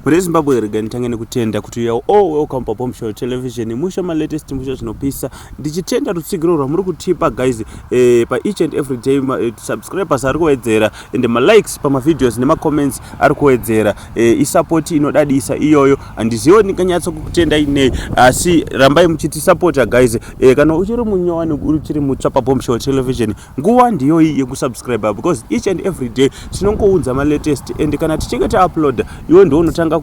Muri Zimbabwe rega nditange nekutenda kuti you all welcome pa Bombshell Television. Musha ma latest musha zvinopisa. Ndichitenda rutsigiro rwamuri kutipa guys pa each and every day subscribers ari kuwedzera and ma likes pa ma videos nema comments ari kuwedzera. Support inodadisa iyoyo andizioni kanyatso kutenda ine asi rambai muchiti supporta guys. Kana uchiri munyowani uchiri mutsva pa Bombshell Television nguwa ndiyo iyi yekusubscribe because each and every day tinongounza ma latest and kana tichinge ta upload iwe ndo unotanga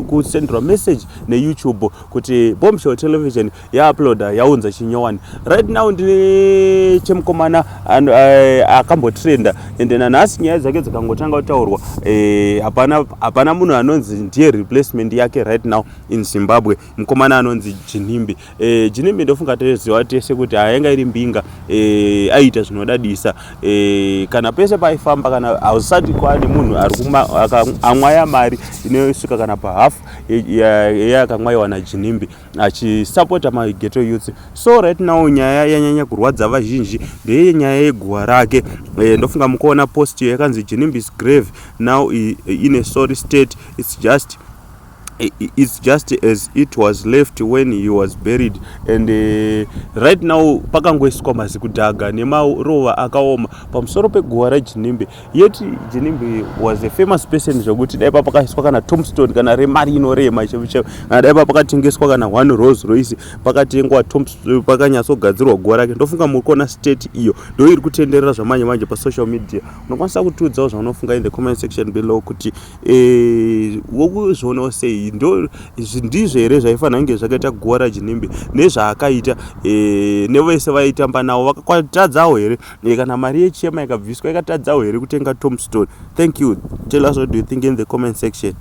kusendwa message ne YouTube kuti Bombshell Television ya uploada yaunza chinyowani. Right now ndine chemkomana akambotrenda and nanasi nyaya dzake dzakangotanga kutaurwa. Hapana munhu anonzi ndiye replacement yake right now in Zimbabwe. Mkomana anonzi RaGinimbi. RaGinimbi ndofunga teziwa tese kuti hainga iri mbinga aita zvinodadisa. Kana pese paifamba kana ausati kwani munhu ari amwaya mari inosvika kana pa half yakamwaiwa naRaGinimbi achisupporta ma ghetto youth. So right now nyaya yanyanya kurwadza vazhinji ndeye nyaya yeguva rake. Ndofunga mukoona post yakanzi RaGinimbi's grave now in a sorry state. It's just as it was left when he was buried. And right now pakangoiswa mazikudhaga nemarova akaoma pamusoro peguva raGinimbi. Yet RaGinimbi was a famous person zvokuti dai pakaiswa kana tombstone kana remari inorema chevuchevu kana dai pakatengeswa kana 1 Rolls Royce pakatengwa tombstone pakanyatsogadzirwa guva rake. Ndofunga mukuona state iyo ndo iri kutenderera zvamanje manje pa social media. Unokwanisa kutiudzawo zvaunofunga in the comment section below kuti wokuzvionawo sei ndizvo here zvaifanira kunge zvakaita guva raGinimbi nezvaakaita nevese vaitamba navo vakatadzawo here kana mari yechema ikabviswa ikatadzawo here kutenga tombstone. Thank you. Tell us what do you think in the comment section.